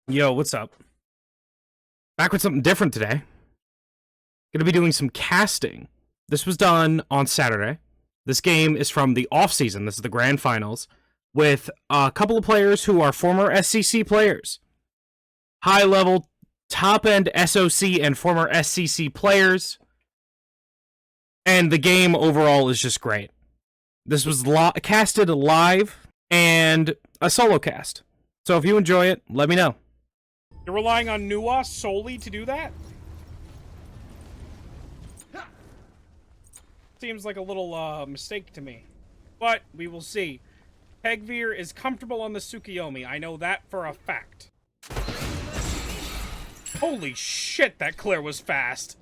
Yo, what's up? Back with something different today. Gonna be doing some casting. This was done on Saturday. This game is from the off-season. This is the grand finals with a couple of players who are former SCC players. High-level, top-end SOC and former SCC players. And the game overall is just great. This was casted live and a solo cast. So if you enjoy it, let me know. You're relying on Nuwa solely to do that? Seems like a little mistake to me. But we will see. Pegveer is comfortable on the Tsukiyomi. I know that for a fact. Holy shit, that clear was fast.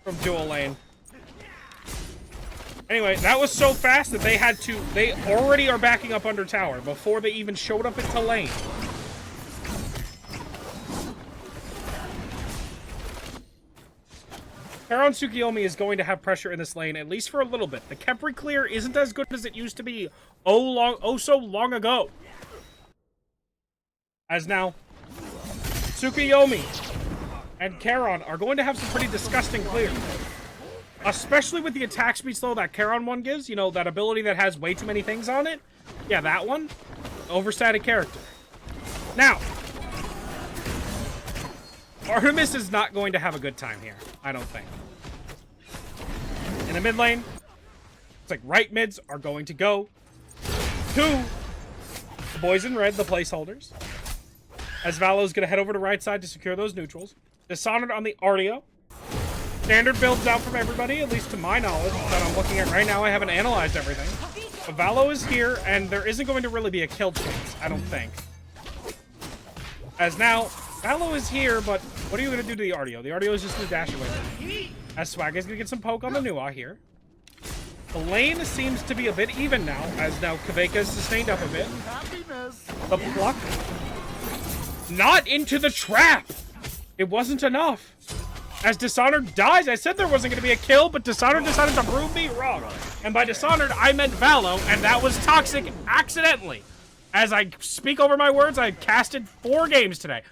From dual lane. Anyway, that was so fast that they already are backing up under tower before they even showed up into lane. Charon Tsukiyomi is going to have pressure in this lane, at least for a little bit. The Khepri clear isn't as good as it used to be so long ago. As now, Tsukiyomi and Charon are going to have some pretty disgusting clears. Especially with the attack speed slow that Charon one gives. You know, that ability that has way too many things on it. Yeah, that one. Overstated character. Now, Artemis is not going to have a good time here, I don't think. In the mid lane, it's like right mids are going to go to the boys in red, the placeholders. As Valo's going to head over to right side to secure those neutrals. Dishonored on the Artio. Standard builds out from everybody, at least to my knowledge, that I'm looking at right now. I haven't analyzed everything. But Valo is here, and there isn't going to really be a kill chance, I don't think. As now, Valo is here, but what are you going to do to the Artio? The Artio is just going to dash away. As Swag is going to get some poke on the Nuwa here. The lane seems to be a bit even now, as now Kaveka is sustained up a bit. The pluck. Not into the trap! It wasn't enough. As Dishonored dies, I said there wasn't going to be a kill, but Dishonored decided to prove me wrong. And by Dishonored, I meant Valo, and that was toxic accidentally. As I speak over my words, I casted 3 games today,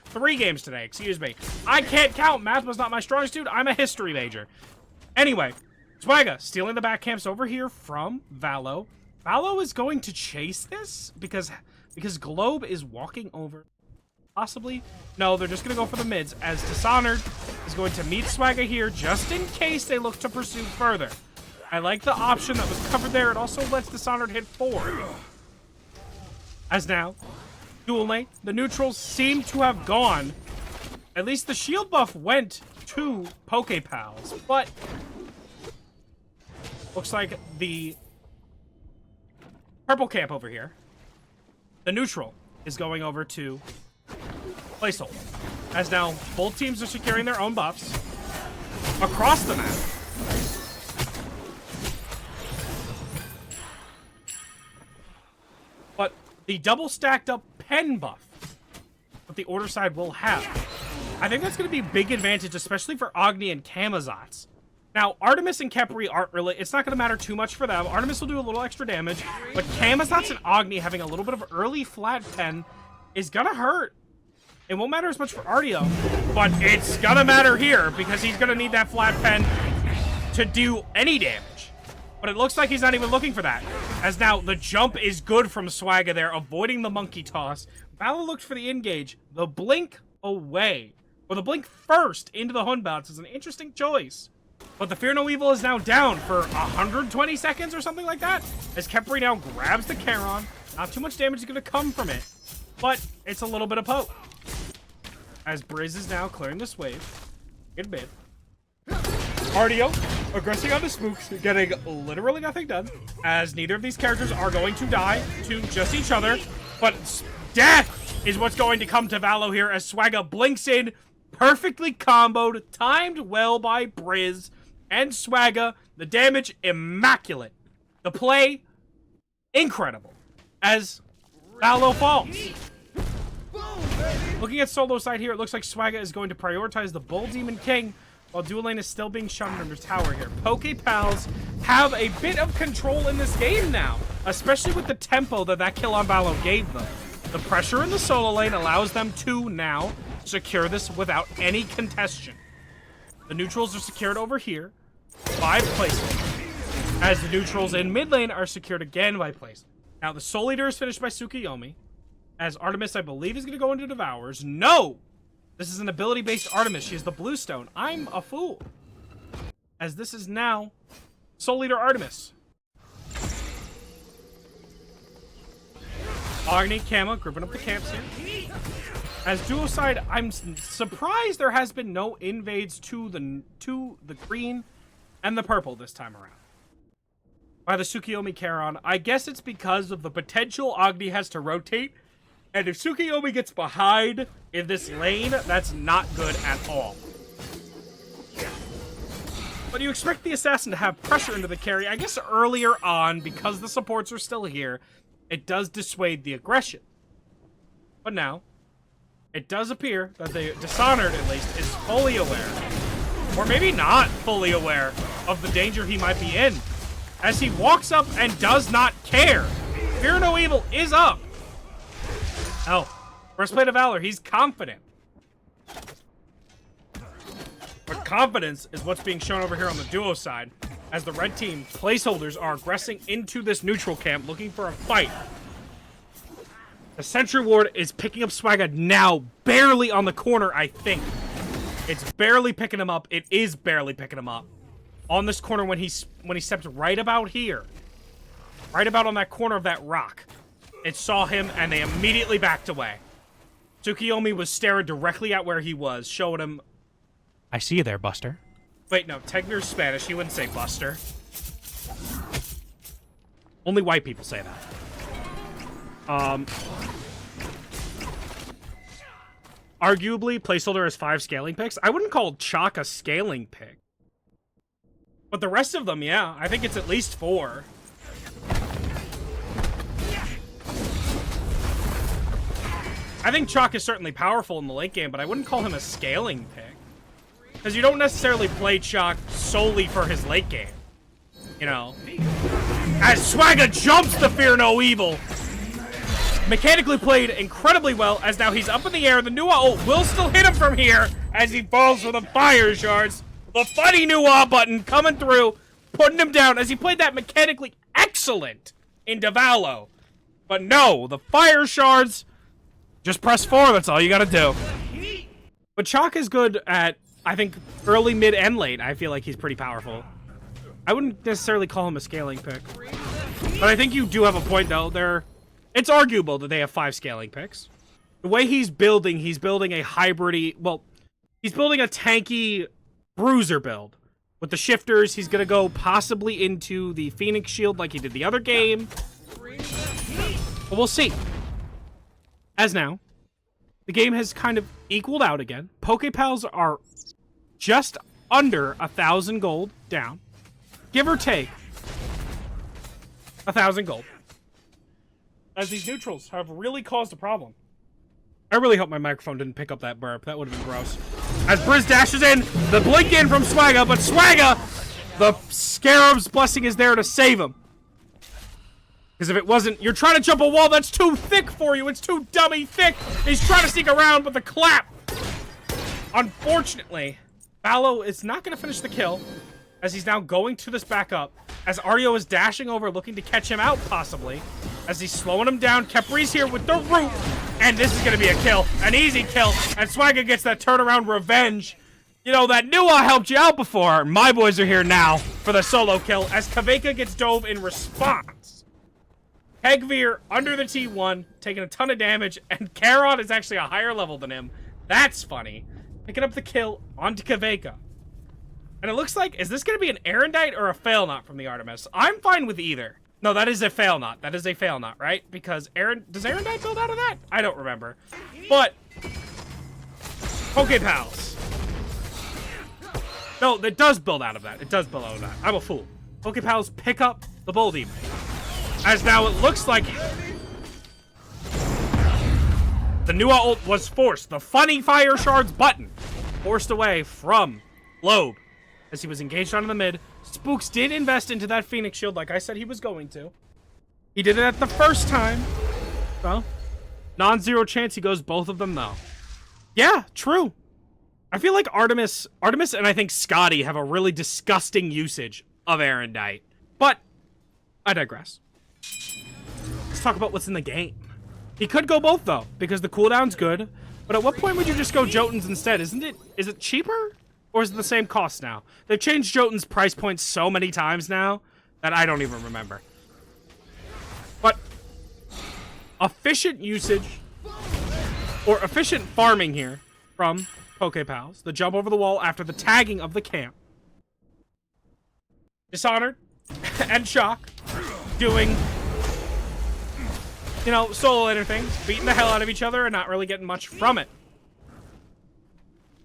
excuse me. I can't count. Math was not my strong suit. I'm a history major. Anyway, Swagga stealing the back camps over here from Valo. Valo is going to chase this because Globe is walking over. Possibly. No, they're just going to go for the mids as Dishonored is going to meet Swagga here just in case they look to pursue further. I like the option that was covered there. It also lets Dishonored hit forward. As now, dual lane, the neutrals seem to have gone. At least the shield buff went to Pokepals, but looks like the purple camp over here, the neutral, is going over to placeholder. As now, both teams are securing their own buffs across the map. But the double stacked up pen buff that the Order side will have, I think that's going to be a big advantage, especially for Agni and Camazotz. Now, Artemis and Khepri aren't really, it's not going to matter too much for them. Artemis will do a little extra damage, but Camazotz and Agni having a little bit of early flat pen is going to hurt. It won't matter as much for Artio, but it's going to matter here because he's going to need that flat pen to do any damage. But it looks like he's not even looking for that. As now, the jump is good from Swagga there, avoiding the monkey toss. Valo looked for the engage. The blink away. Or the blink first into the Hun bounce is an interesting choice. But the Fear No Evil is now down for 120 seconds or something like that. As Khepri now grabs the Charon. Not too much damage is going to come from it. But it's a little bit of poke. As Briz is now clearing this wave. Good bit. Artio aggressing on the spooks, getting literally nothing done, as neither of these characters are going to die to just each other, but death is what's going to come to Valo here as Swagga blinks in, perfectly comboed, timed well by Briz and Swagga. The damage, immaculate. The play, incredible, as Valo falls. Looking at solo side here, it looks like Swagga is going to prioritize the Bull Demon King, while dual lane is still being shunned under tower here. Pokepals have a bit of control in this game now, especially with the tempo that kill on Valo gave them. The pressure in the solo lane allows them to now secure this without any contestation. The neutrals are secured over here by placement, as the neutrals in mid lane are secured again by placement. Now the Soul Eater is finished by Tsukuyomi, as Artemis, I believe, is going to go into Devours. No! This is an ability-based Artemis. She has the blue stone. I'm a fool. As this is now Soul Eater Artemis. Agni, Kama, grouping up the camps here. As duo side, I'm surprised there has been no invades to the green and the purple this time around. By the Tsukuyomi Charon, I guess it's because of the potential Agni has to rotate. And if Tsukuyomi gets behind in this lane, that's not good at all. But you expect the assassin to have pressure into the carry. I guess earlier on, because the supports are still here, it does dissuade the aggression. But now, it does appear that the Dishonored, at least, is fully aware, or maybe not fully aware, of the danger he might be in, as he walks up and does not care. Fear No Evil is up. Oh, Breastplate of Valor, he's confident. But confidence is what's being shown over here on the duo side, as the red team placeholders are aggressing into this neutral camp looking for a fight. The Sentry Ward is picking up Swagga now, barely on the corner, I think. It's barely picking him up. It is barely picking him up. On this corner when he stepped right about here. Right about on that corner of that rock. It saw him and they immediately backed away. Tsukuyomi was staring directly at where he was, showing him, I see you there, Buster. Wait, no, Tegner's Spanish. He wouldn't say Buster. Only white people say that. Arguably, placeholder has 5 scaling picks. I wouldn't call Chalk a scaling pick. But the rest of them, yeah. I think it's at least 4. I think Chalk is certainly powerful in the late game, but I wouldn't call him a scaling pick. Because you don't necessarily play Chalk solely for his late game. You know. As Swagga jumps the Fear No Evil. Mechanically played incredibly well, as now he's up in the air. The Nuwa ult will still hit him from here, as he falls for the fire shards. The funny Nuwa button coming through, putting him down, as he played that mechanically excellent in Davalo. But no, the fire shards, just press 4, that's all you gotta do. But Chalk is good at, I think, early, mid, and late. I feel like he's pretty powerful. I wouldn't necessarily call him a scaling pick. But I think you do have a point, though. It's arguable that they have 5 scaling picks. The way he's building a hybrid-y, well, he's building a tanky bruiser build. With the shifters, he's going to go possibly into the Phoenix Shield like he did the other game. But we'll see. As now, the game has kind of equaled out again. Pokepals are just under 1,000 gold down. Give or take 1,000 gold. As these neutrals have really caused a problem. I really hope my microphone didn't pick up that burp. That would have been gross. As Briz dashes in, the blink in from Swagga, but Swagga, the Scarab's blessing is there to save him. Because if it wasn't, you're trying to jump a wall that's too thick for you. It's too dummy thick. He's trying to sneak around, but the clap. Unfortunately, Ballo is not going to finish the kill, as he's now going to this backup. As Ario is dashing over, looking to catch him out, possibly. As he's slowing him down. Kepri's here with the root. And this is going to be a kill. An easy kill. And Swagga gets that turnaround revenge. You know, that Nuwa helped you out before. My boys are here now for the solo kill. As Kaveka gets dove in response. Hegveer under the T1. Taking a ton of damage. And Charon is actually a higher level than him. That's funny. Picking up the kill onto Kaveka. And it looks like, is this going to be an Erendite or a Fail Knot from the Artemis? I'm fine with either. No, that is a Fail Knot. That is a Fail Knot, right? Because does Erendite build out of that? I don't remember. But, Pokepals. No, it does build out of that. It does build out of that. I'm a fool. Pokepals pick up the Bold Demon. As now it looks like the Nuwa ult was forced. The funny fire shards button forced away from Loeb. As he was engaged on in the mid. Spooks did invest into that Phoenix Shield like I said he was going to. He did it at the first time. Well, Non-zero chance he goes both of them, though. Yeah, true. I feel like Artemis and I think Scotty have a really disgusting usage of Erendite. But I digress. Let's talk about what's in the game. He could go both, though, because the cooldown's good. But at what point would you just go Jotuns instead? Is it cheaper? Or is it the same cost now? They've changed Jotun's price points so many times now that I don't even remember. But efficient usage or efficient farming here from PokePals. The jump over the wall after the tagging of the camp. Dishonored and Shock doing, you know, solo laner things, beating the hell out of each other and not really getting much from it.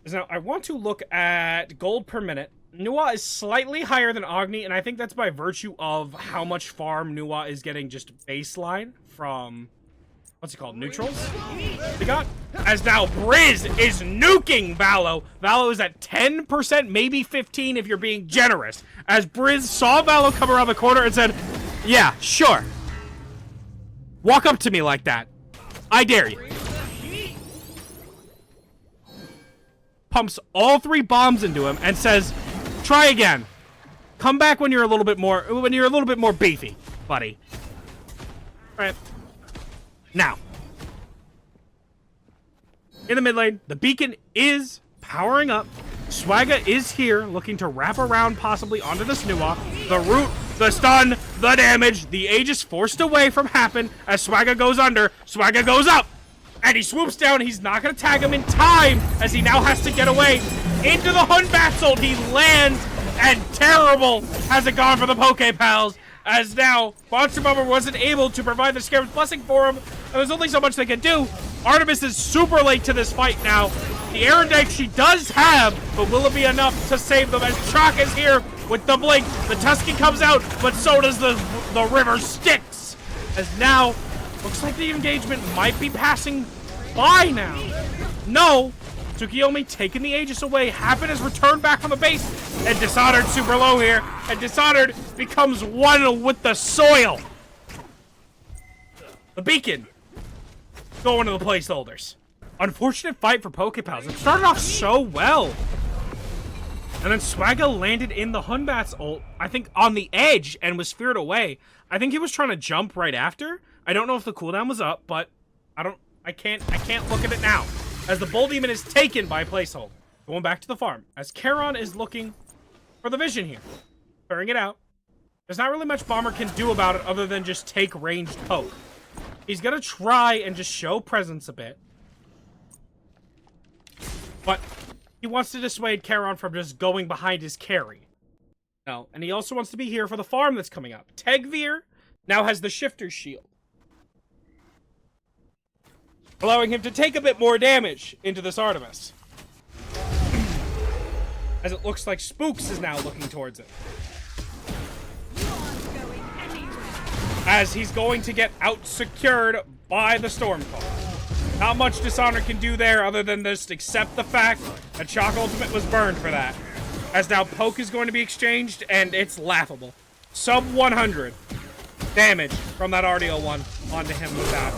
Now, I want to look at gold per minute. Nuwa is slightly higher than Agni, and I think that's by virtue of how much farm Nuwa is getting just baseline from, what's it called, neutrals? We got, as now Briz is nuking Valo. Valo is at 10%, maybe 15 if you're being generous. As Briz saw Valo come around the corner and said, yeah, sure. Walk up to me like that. I dare you. Pumps all 3 bombs into him and says, try again. Come back when you're a little bit more beefy, buddy. All right. Now, in the mid lane, the beacon is powering up. Swagga is here, looking to wrap around possibly onto this Nuwa. The root, the stun, the damage. The Aegis forced away from Happen as Swagga goes under. Swagga goes up. And he swoops down. He's not going to tag him in time as he now has to get away into the Hunbatzel. He lands, and terrible has it gone for the PokePals. As now, Monster Bomber wasn't able to provide the Scarab's Blessing for him. And there's only so much they can do. Artemis is super late to this fight now. The Erendite she does have, but will it be enough to save them? As Chalk is here with the blink. The Tusky comes out, but so does the River Styx. As now, looks like the engagement might be passing by now. No. Tsukiyomi taking the Aegis away. Happen is returned back from the base. And Dishonored super low here. And Dishonored becomes one with the soil. The beacon going to the placeholders. Unfortunate fight for PokePals. It started off so well. And then Swagga landed in the Hunbat's ult, I think on the edge, and was feared away. I think he was trying to jump right after. I don't know if the cooldown was up, but I can't look at it now. As the Bull Demon is taken by placeholder. Going back to the farm. As Charon is looking for the vision here. Clearing it out. There's not really much Bomber can do about it other than just take ranged poke. He's gonna try and just show presence a bit. But he wants to dissuade Charon from just going behind his carry. No, and he also wants to be here for the farm that's coming up. Tegvir now has the Shifter's Shield, allowing him to take a bit more damage into this Artemis. As it looks like Spooks is now looking towards it. As he's going to get out-secured by the Stormcall. Not much Dishonor can do there other than just accept the fact that Chalk Ultimate was burned for that. As now Poke is going to be exchanged, and it's laughable. Sub 100 damage from that RDO1 onto him with that.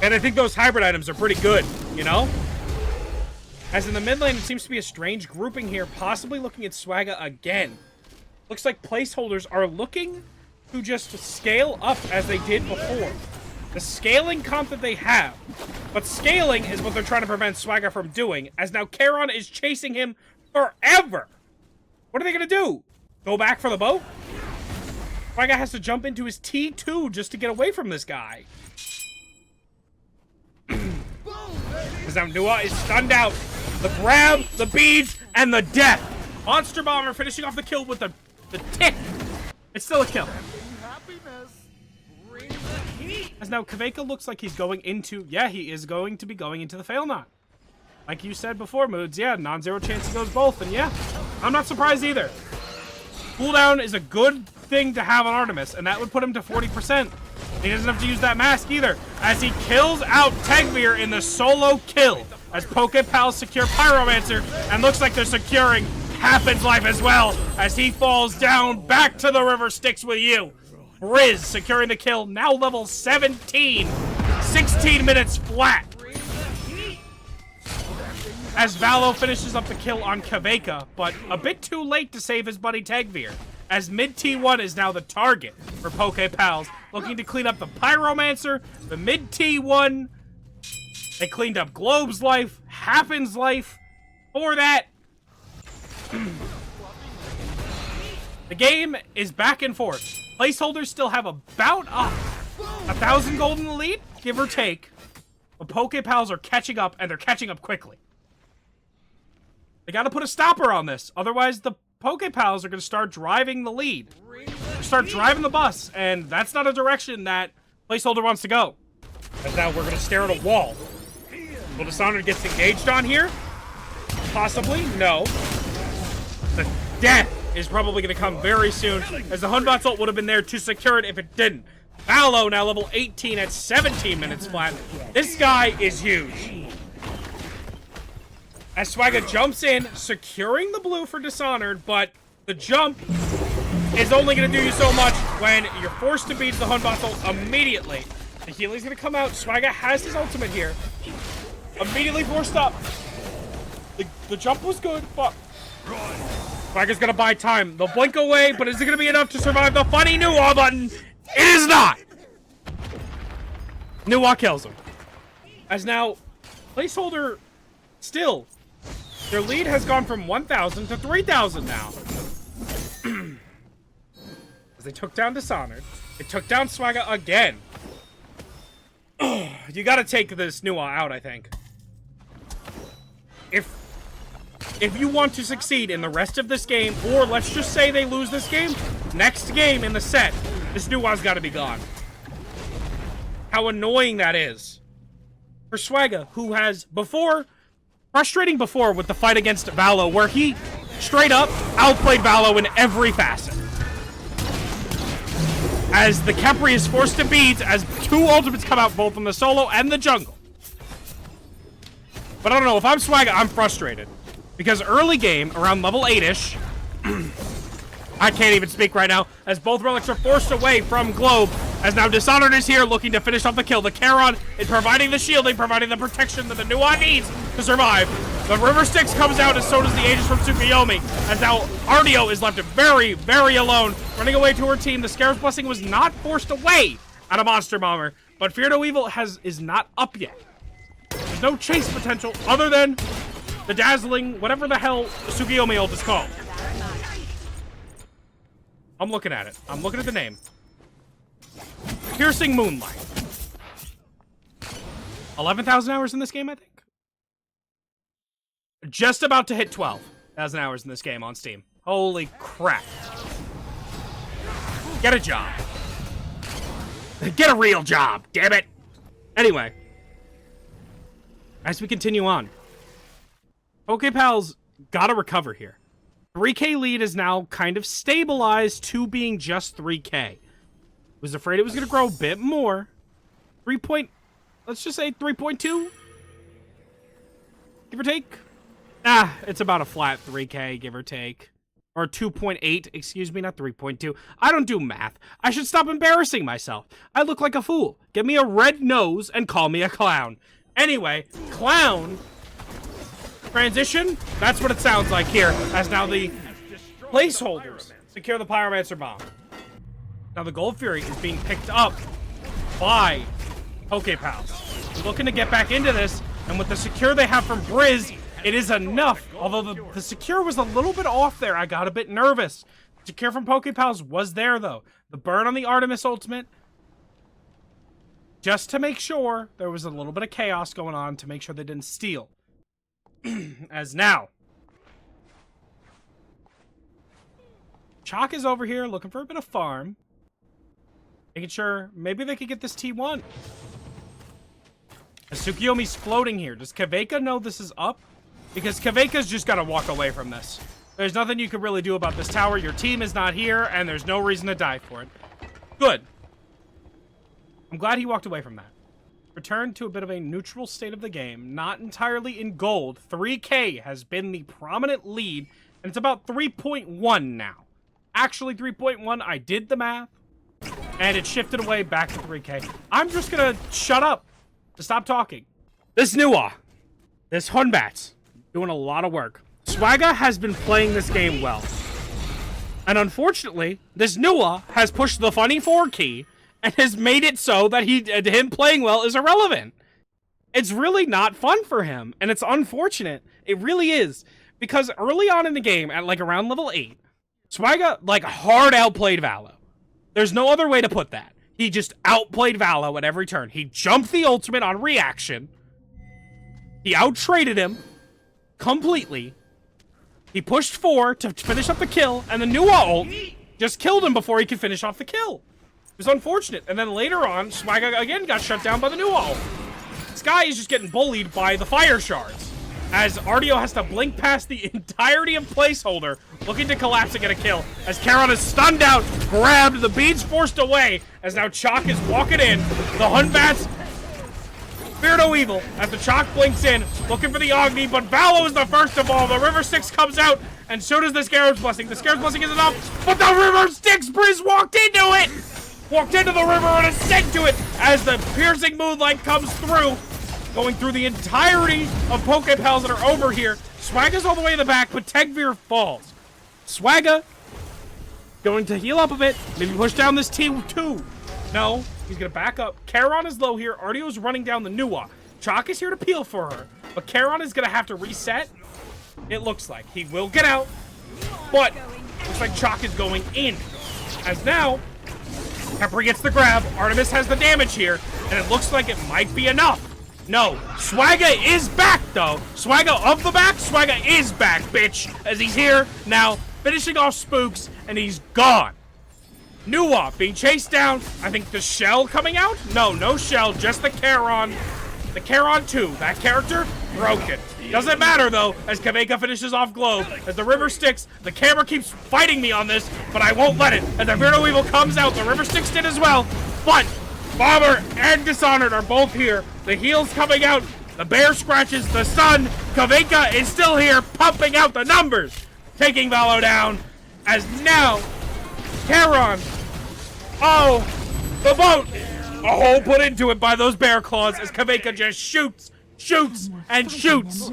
And I think those hybrid items are pretty good, you know? As in the mid lane, it seems to be a strange grouping here, possibly looking at Swagga again. Looks like placeholders are looking to just scale up as they did before. The scaling comp that they have. But scaling is what they're trying to prevent Swagga from doing, as now Charon is chasing him forever. What are they going to do? Go back for the boat? Swagga has to jump into his T2 just to get away from this guy. As now Nuwa is stunned out. The grab, the beads, and the death. Monster Bomber finishing off the kill with the tick. It's still a kill. As now Kaveka looks like he's going into, yeah, he is going to be going into the Fail Knot. Like you said before, Moods, yeah, non-zero chance he goes both, and yeah, I'm not surprised either. Cooldown is a good thing to have on Artemis, and that would put him to 40%. He doesn't have to use that mask either, as he kills out Tegvir in the solo kill, as PokePals secure Pyromancer, and looks like they're securing Happen's life as well, as he falls down back to the River Styx with you. Briz securing the kill, now level 17. 16 minutes flat. As Valo finishes up the kill on Kaveka, but a bit too late to save his buddy Tagveer, as mid T1 is now the target for PokePals, looking to clean up the Pyromancer, the mid T1. They cleaned up Globe's life, Happen's life. For that, the game is back and forth. Placeholders still have about 1,000 gold in the lead, give or take. But PokePals are catching up, and they're catching up quickly. They gotta put a stopper on this, otherwise the PokePals are gonna start driving the lead. Start driving the bus, and that's not a direction that Placeholder wants to go. And now we're gonna stare at a wall. Will Dishonored gets engaged on here? Possibly? No. The death is probably gonna come very soon, as the Hunbot's ult would have been there to secure it if it didn't. Valo now level 18 at 17 minutes flat. This guy is huge. As Swagga jumps in, securing the blue for Dishonored, but the jump is only going to do you so much when you're forced to beat the Hunbot's ult immediately. The healing's going to come out. Swagga has his ultimate here. Immediately forced up. The jump was good, but Swagga's going to buy time. They'll blink away, but is it going to be enough to survive the funny Nuwa button? It is not! Nuwa kills him. As now, Placeholder still... Their lead has gone from 1,000 to 3,000 now. As they took down Dishonored. They took down Swagga again. You gotta take this Nuwa out, I think. If you want to succeed in the rest of this game, or let's just say they lose this game, next game in the set, this Nuwa's gotta be gone. How annoying that is. For Swagga, who has before... Frustrating before with the fight against Valo, where he straight up outplayed Valo in every facet. As the Khepri is forced to beat, as two ultimates come out both from the solo and the jungle. But I don't know, if I'm Swagga, I'm frustrated. Because early game, around level 8-ish, I can't even speak right now, as both relics are forced away from Globe, as now Dishonored is here looking to finish off the kill. The Charon is providing the shielding, providing the protection that the Nuwa needs to survive. The River Styx comes out, and so does the Aegis from Tsukuyomi, as now Ardio is left very, very alone, running away to her team. The Scarab's Blessing was not forced away at a Monster Bomber, but Fear No Evil is not up yet. There's no chase potential other than the dazzling, whatever the hell Tsukuyomi ult is called. I'm looking at it. I'm looking at the name. Piercing Moonlight. 11,000 hours in this game, I think. Just about to hit 12,000 hours in this game on Steam. Holy crap. Get a job. Get a real job, damn it. Anyway. As we continue on. PokePals gotta recover here. 3K lead is now kind of stabilized to being just 3K. Was afraid it was going to grow a bit more. Let's just say 3.2? Give or take? It's about a flat 3K, give or take. Or 2.8, excuse me, not 3.2. I don't do math. I should stop embarrassing myself. I look like a fool. Give me a red nose and call me a clown. Anyway, clown... Transition? That's what it sounds like here, as now the placeholders secure the Pyromancer bomb. Now the Gold Fury is being picked up by PokePals. Looking to get back into this, and with the secure they have from Briz, it is enough. Although the secure was a little bit off there, I got a bit nervous. Secure from PokePals was there, though. The burn on the Artemis ultimate, just to make sure there was a little bit of chaos going on, to make sure they didn't steal. As now, Chalk is over here looking for a bit of farm. Making sure maybe they could get this T1. As Tsukuyomi's floating here. Does Kaveka know this is up? Because Kaveka's just got to walk away from this. There's nothing you can really do about this tower. Your team is not here, and there's no reason to die for it. Good. I'm glad he walked away from that. Return to a bit of a neutral state of the game, not entirely in gold. 3K has been the prominent lead, and it's about 3.1 now. Actually 3.1, I did the math, and it shifted away back to 3K. I'm just gonna shut up to stop talking. This Nua, this Hunbat, doing a lot of work. Swagga has been playing this game well. And unfortunately, this Nua has pushed the funny 4 key and has made it so that him playing well is irrelevant. It's really not fun for him, and it's unfortunate. It really is. Because early on in the game, at like around level 8, Swagga like hard outplayed Valo. There's no other way to put that. He just outplayed Valo at every turn. He jumped the ultimate on reaction. He out-traded him completely. He pushed 4 to finish up the kill, and the Nua ult just killed him before he could finish off the kill. It was unfortunate. And then later on, Swagga again got shut down by the Nua ult. This guy is just getting bullied by the fire shards, as Artio has to blink past the entirety of placeholder, looking to collapse and get a kill, as Charon is stunned out, grabbed, the beads forced away, as now Chalk is walking in. The Hunbats fear no evil, as the Chalk blinks in, looking for the Agni, but Valo is the first of all. The River Styx comes out, and so does the Scarab's Blessing. The Scarab's Blessing is enough, but the River Styx Breeze walked into it! Walked into the river and is sent to it, as the piercing moonlight comes through, going through the entirety of Pokepals that are over here. Swagga's all the way in the back, but Tegvir falls. Swagga going to heal up a bit, maybe push down this T2. No, he's gonna back up. Charon is low here. Artio's running down the Nua. Chalk is here to peel for her, but Charon is gonna have to reset. It looks like he will get out, but looks like Chalk is going in. As now, Pepper gets the grab. Artemis has the damage here, and it looks like it might be enough. No, Swagga is back, though. Swagga of the back. Swagga is back, bitch, as he's here now, finishing off Spooks, and he's gone. Nua being chased down. I think the Shell coming out? No Shell, just the Charon. The Charon 2, that character, broken. Doesn't matter, though, as Kaveka finishes off Globe. As the River Styx, the camera keeps fighting me on this, but I won't let it. As the Virtual Evil comes out, the River Styx did as well. But Bomber and Dishonored are both here. The heal's coming out. The bear scratches the sun. Kaveka is still here, pumping out the numbers. Taking Valo down. As now, Charon. Oh, the boat. A hole put into it by those bear claws as Kaveka just shoots, and shoots.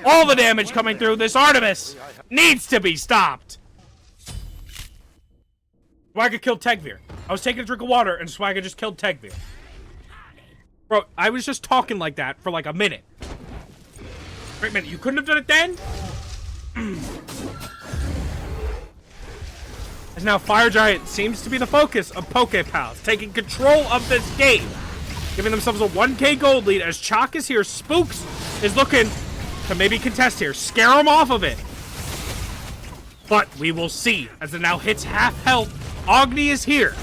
All the damage coming through. This Artemis needs to be stopped. Swagga killed Tegvir. I was taking a drink of water, and Swagga just killed Tegvir. Bro, I was just talking like that for like a minute. Wait a minute, you couldn't have done it then? As now Fire Giant seems to be the focus of Pokepals, taking control of this game, giving themselves a 1k gold lead as Chalk is here. Spooks is looking to maybe contest here, scare him off of it. But we will see as it now hits half health. Agni is here,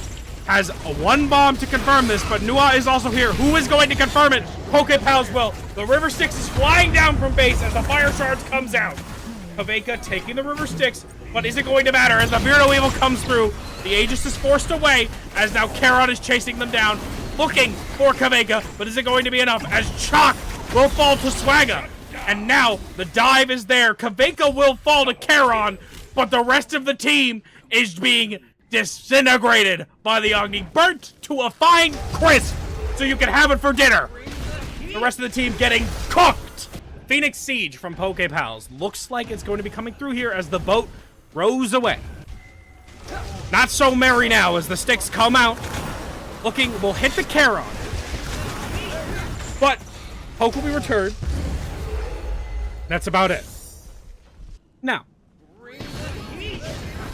has a 1 bomb to confirm this, but Nua is also here. Who is going to confirm it? Pokepals will. The River Styx is flying down from base as the Fire Shards comes out. Kaveka taking the River Styx, but is it going to matter as the Virtual Evil comes through? The Aegis is forced away as now Charon is chasing them down, looking for Kaveka, but is it going to be enough as Chalk will fall to Swagga? And now the dive is there. Kaveka will fall to Charon, but the rest of the team is being disintegrated by the Agni, burnt to a fine crisp so you can have it for dinner. The rest of the team getting cooked. Phoenix Siege from Pokepals looks like it's going to be coming through here as the boat rows away. Not so merry now as the sticks come out. Looking, will hit the Charon. But Poke will be returned. That's about it. Now,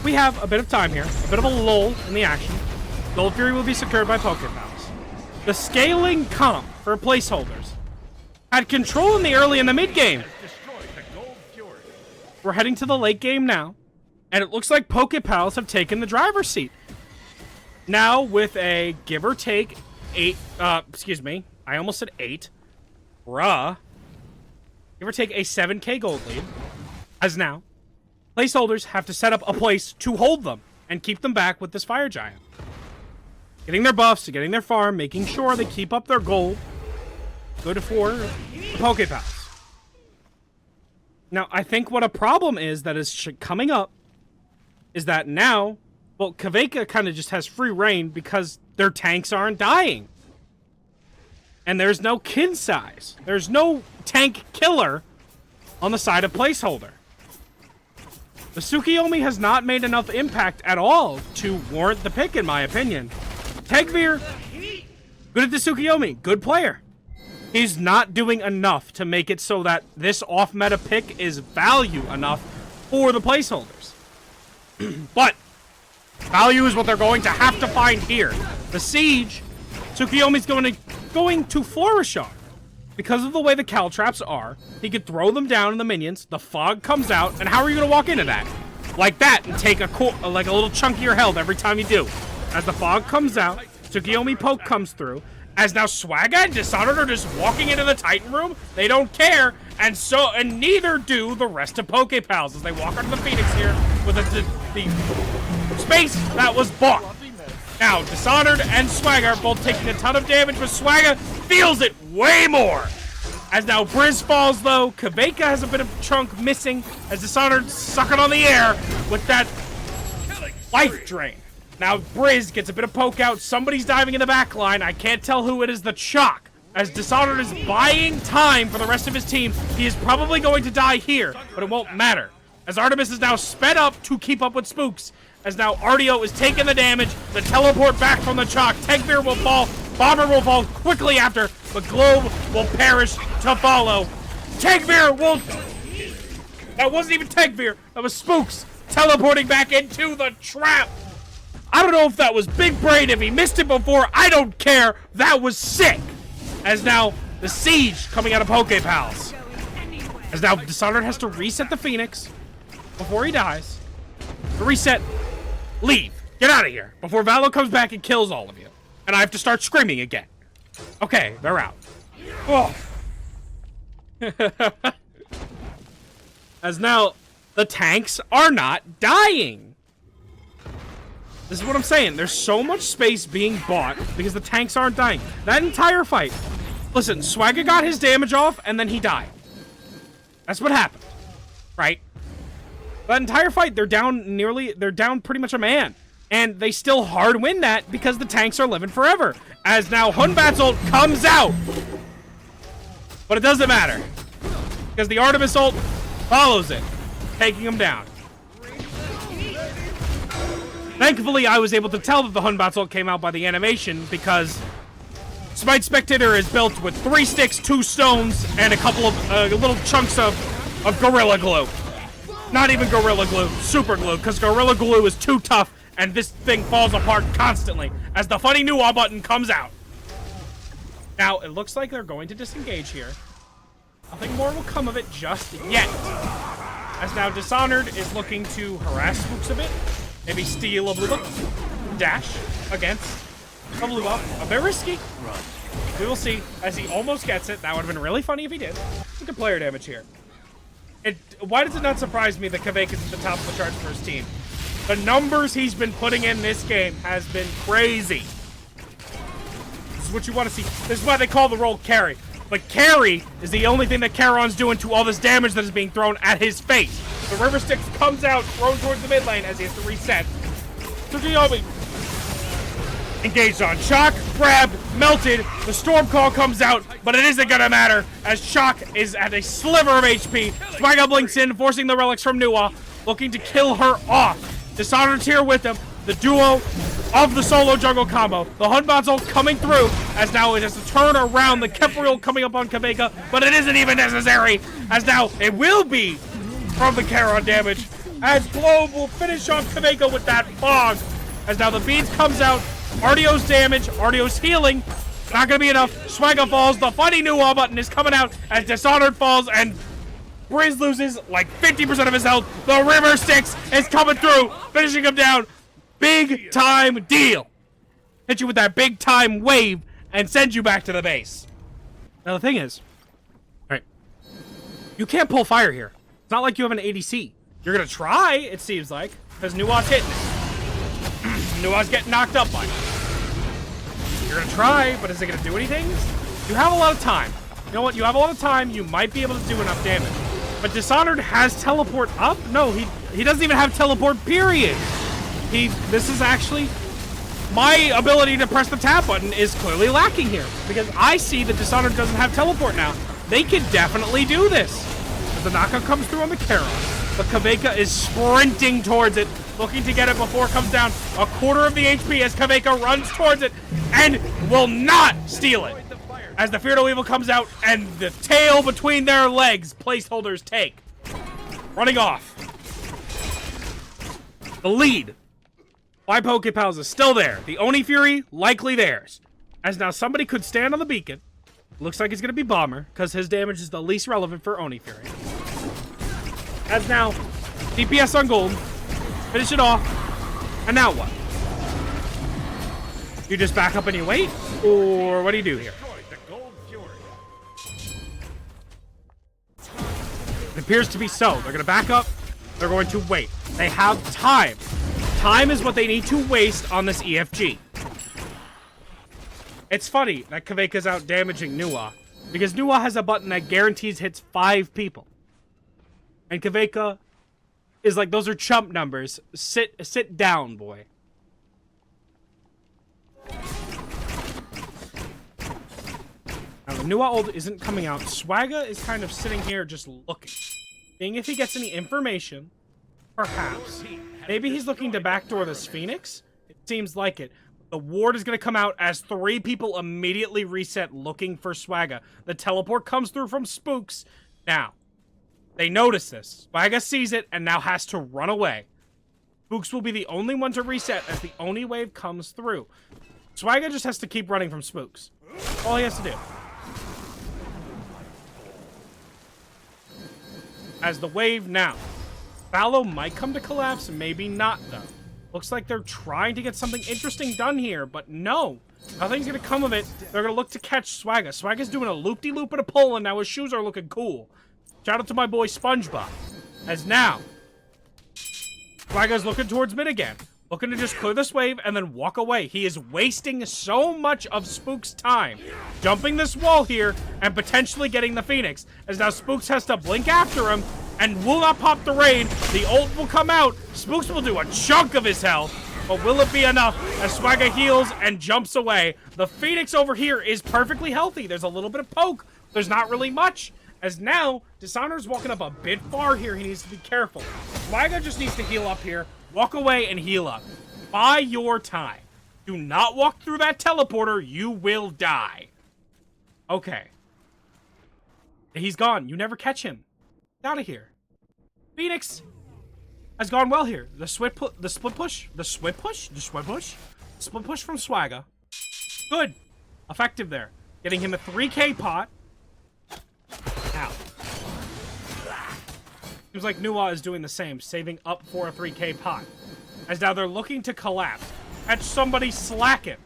we have a bit of time here, a bit of a lull in the action. Gold Fury will be secured by Pokepals. The scaling comp for placeholders had control in the early and the mid game. We're heading to the late game now, and it looks like Pokepals have taken the driver's seat. Now with a give or take 8, excuse me, I almost said 8. Give or take a 7k gold lead. As now, placeholders have to set up a place to hold them and keep them back with this Fire Giant. Getting their buffs, getting their farm, making sure they keep up their gold. Good for the Pokepals. Now, I think what a problem is that is coming up is that now, well, Kaveka kind of just has free reign because their tanks aren't dying. And there's no kin size. There's no tank killer on the side of placeholder. The Tsukiyomi has not made enough impact at all to warrant the pick, in my opinion. Tegvir, good at the Tsukiyomi, good player. He's not doing enough to make it so that this off-meta pick is value enough for the placeholders. But value is what they're going to have to find here. The Siege, Tsukiyomi's going to flourish on. Because of the way the caltraps are, he could throw them down in the minions, the fog comes out, and how are you going to walk into that? Like that, and take a little chunk of your health every time you do. As the fog comes out, Tsukiyomi poke comes through, as now Swagga and Dishonored are just walking into the Titan room. They don't care, and neither do the rest of Pokepals as they walk onto the Phoenix here with the space that was bought. Now, Dishonored and Swagga are both taking a ton of damage, but Swagga feels it way more. As now Briz falls, though. Kaveka has a bit of chunk missing, as Dishonored sucking on the air with that life drain. Now, Briz gets a bit of poke out. Somebody's diving in the back line. I can't tell who it is. The Chalk. As Dishonored is buying time for the rest of his team, he is probably going to die here, but it won't matter. As Artemis is now sped up to keep up with Spooks. As now Artio is taking the damage. The teleport back from the Chalk. Tegvir will fall. Bomber will fall quickly after, but Globe will perish to follow. Tegvir will... That wasn't even Tegvir. That was Spooks teleporting back into the trap. I don't know if that was big brain, if he missed it before, I don't care. That was sick. As now, the Siege coming out of Pokepals. As now, Dishonored has to reset the Phoenix before he dies. Reset, leave, get out of here before Valo comes back and kills all of you. And I have to start screaming again. Okay, they're out. Oh. As now, the tanks are not dying. This is what I'm saying. There's so much space being bought because the tanks aren't dying. That entire fight. Listen, Swagga got his damage off and then he died. That's what happened. Right? That entire fight, they're down pretty much a man. And they still hard win that because the tanks are living forever. As now Hunbat's ult comes out. But it doesn't matter. Because the Artemis ult follows it, taking him down. Thankfully, I was able to tell that the Hunbat's ult came out by the animation because Smite Spectator is built with 3 sticks, 2 stones, and a couple of little chunks of Gorilla Glue. Not even Gorilla Glue, Super Glue, because Gorilla Glue is too tough and this thing falls apart constantly as the funny Nuwa button comes out. Now, it looks like they're going to disengage here. Nothing more will come of it just yet. As now Dishonored is looking to harass Spooks a bit. Maybe steal a blue buff. Dash against a blue buff. A bit risky. We will see as he almost gets it. That would have been really funny if he did. Look at player damage here. Why does it not surprise me that Kavek is at the top of the charts for his team? The numbers he's been putting in this game has been crazy. This is what you want to see. This is why they call the role carry. But carry is the only thing that Charon's doing to all this damage that is being thrown at his face. The River Styx comes out, thrown towards the mid lane as he has to reset. Tsukiyomi engaged on Chalk, grabbed, melted. The Storm Call comes out, but it isn't gonna matter as Chalk is at a sliver of HP. Swagga blinks in, forcing the relics from Nuwa, looking to kill her off. Dishonored's here with him. The duo of the solo jungle combo. The Hunbat's ult coming through as now it has to turn around. The Kepriel coming up on Kaveka, but it isn't even necessary as now it will be from the Charon damage as Globe will finish off Kaveka with that fog. As now the beads comes out. Ardio's damage. Ardio's healing. Not going to be enough. Swagga falls. The funny Nuwa button is coming out as Dishonored falls and Briz loses like 50% of his health. The River Styx is coming through, finishing him down. Big time deal. Hit you with that big time wave and send you back to the base. Now the thing is, right, you can't pull fire here. It's not like you have an ADC. You're gonna try, it seems like, because Nuwa's hitting it. Nuwa's getting knocked up by it. You're gonna try, but is it gonna do anything? You have a lot of time. You know what? You have a lot of time. You might be able to do enough damage. But Dishonored has teleport up? No, he doesn't even have teleport, period. This is actually my ability to press the tab button is clearly lacking here because I see that Dishonored doesn't have teleport now. They can definitely do this. As the knockout comes through on the Charon, but Kaveka is sprinting towards it, looking to get it before it comes down. A quarter of the HP as Kaveka runs towards it and will not steal it. As the Fear No Evil comes out and the tail between their legs placeholders take. Running off. The lead by Pokepals is still there. The Oni Fury, likely theirs. As now somebody could stand on the beacon. Looks like it's going to be Bomber, because his damage is the least relevant for Oni Fury. As now, DPS on gold. Finish it off. And now what? You just back up and you wait? Or what do you do here? It appears to be so. They're going to back up. They're going to wait. They have time. Time is what they need to waste on this EFG. It's funny that Kaveka's out damaging Nuwa, because Nuwa has a button that guarantees hits 5 people. And Kaveka is like, those are chump numbers. Sit down, boy. Now, the Nuwa ult isn't coming out. Swagga is kind of sitting here just looking. Seeing if he gets any information. Perhaps. Maybe he's looking to backdoor this Phoenix. It seems like it. The ward is going to come out as 3 people immediately reset looking for Swagga. The teleport comes through from Spooks. Now, they notice this. Swagga sees it and now has to run away. Spooks will be the only one to reset as the Oni wave comes through. Swagga just has to keep running from Spooks. All he has to do. As the wave now. Fallow might come to collapse, maybe not though. Looks like they're trying to get something interesting done here, but no. Nothing's going to come of it. They're going to look to catch Swagga. Swagga's doing a loop-de-loop and a pull, and now his shoes are looking cool. Shout out to my boy SpongeBob. As now, Swagga's looking towards mid again. Looking to just clear this wave and then walk away. He is wasting so much of Spook's time. Jumping this wall here and potentially getting the Phoenix. As now Spooks has to blink after him and will not pop the raid. The ult will come out. Spooks will do a chunk of his health. But will it be enough as Swagga heals and jumps away? The Phoenix over here is perfectly healthy. There's a little bit of poke. There's not really much. As now, Dishonored's walking up a bit far here. He needs to be careful. Swagga just needs to heal up here. Walk away and heal up. Buy your time. Do not walk through that teleporter. You will die. Okay. He's gone. You never catch him. Get out of here. Phoenix has gone well here. The split push from Swagga. Good. Effective there. Getting him a 3k pot. Ow. Seems like Nuwa is doing the same, saving up for a 3k pot. As now they're looking to collapse. Catch somebody slacking.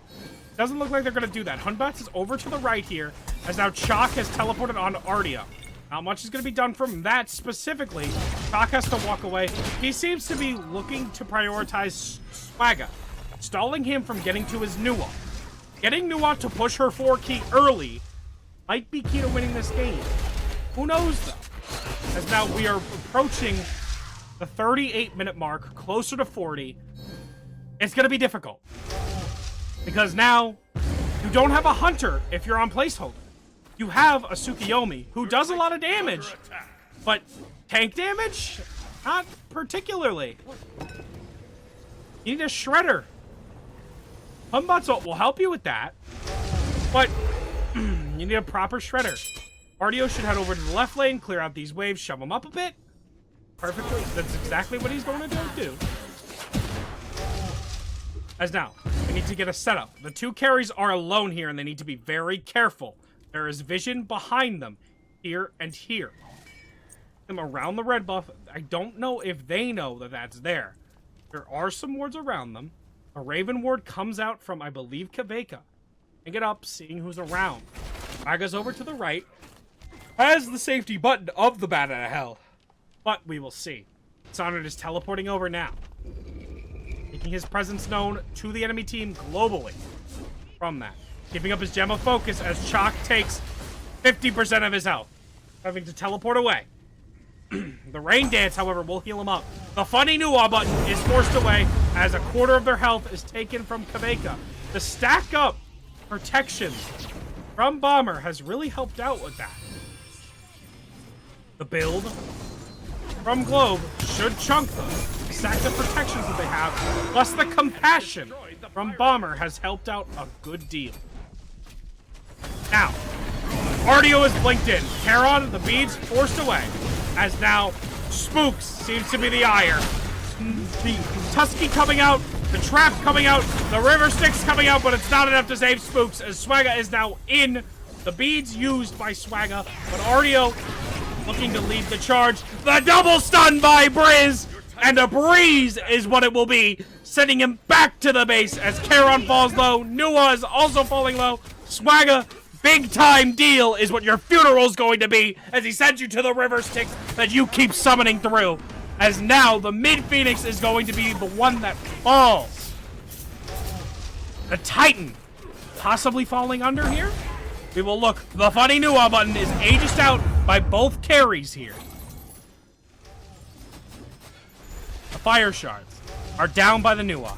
Doesn't look like they're going to do that. Hunbats is over to the right here, as now Chalk has teleported onto Artio. Not much is going to be done from that specifically. Chalk has to walk away. He seems to be looking to prioritize Swagga, stalling him from getting to his Nuwa. Getting Nuwa to push her 4 key early might be key to winning this game. Who knows, though? As now we are approaching the 38-minute mark, closer to 40. It's going to be difficult. Because now, you don't have a Hunter if you're on placeholder. You have a Tsukiyomi, who does a lot of damage, but tank damage? Not particularly. You need a Shredder. Humbots will help you with that, but you need a proper Shredder. Artio should head over to the left lane, clear out these waves, shove them up a bit. Perfectly. That's exactly what he's going to do. As now, we need to get a setup. The 2 carries are alone here, and they need to be very careful. There is vision behind them, here and here. Them around the red buff. I don't know if they know that that's there. There are some wards around them. A Raven ward comes out from, I believe, Kaveka. And get up, seeing who's around. Swagga's over to the right. Has the safety button of the Bat out of Hell. But we will see. Dishonored is teleporting over now. Making his presence known to the enemy team globally. From that. Keeping up his gem of focus as Chalk takes 50% of his health. Having to teleport away. The Rain Dance, however, will heal him up. The funny Nuwa button is forced away. as a quarter of their health is taken from Kaveka. The stack up protections from Bomber has really helped out with that. The build from Globe should chunk them. The stack of protections that they have, plus the compassion from Bomber has helped out a good deal. Now, Artio is blinked in. Charon, the beads forced away. As now, Spooks seems to be the ire. The Tusky coming out, the Trap coming out, the River Styx coming out, but it's not enough to save Spooks as Swagga is now in. The beads used by Swagga, but Artio looking to lead the charge. The double stun by Briz, and a breeze is what it will be, sending him back to the base as Charon falls low. Nua is also falling low. Swagga, big time deal is what your funeral's going to be as he sends you to the River Styx that you keep summoning through. As now the mid Phoenix is going to be the one that falls. The Titan possibly falling under here. We will look. The funny Nua button is aegis out by both carries here. The Fire Shards are down by the Nua.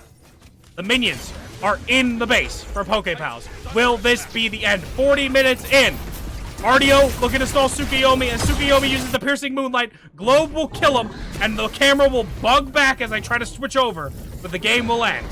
The minions are in the base for Pokepals. Will this be the end? 40 minutes in. Artio looking to stall Tsukiyomi, and Tsukiyomi uses the Piercing Moonlight. Globe will kill him, and the camera will bug back as I try to switch over, but the game will end.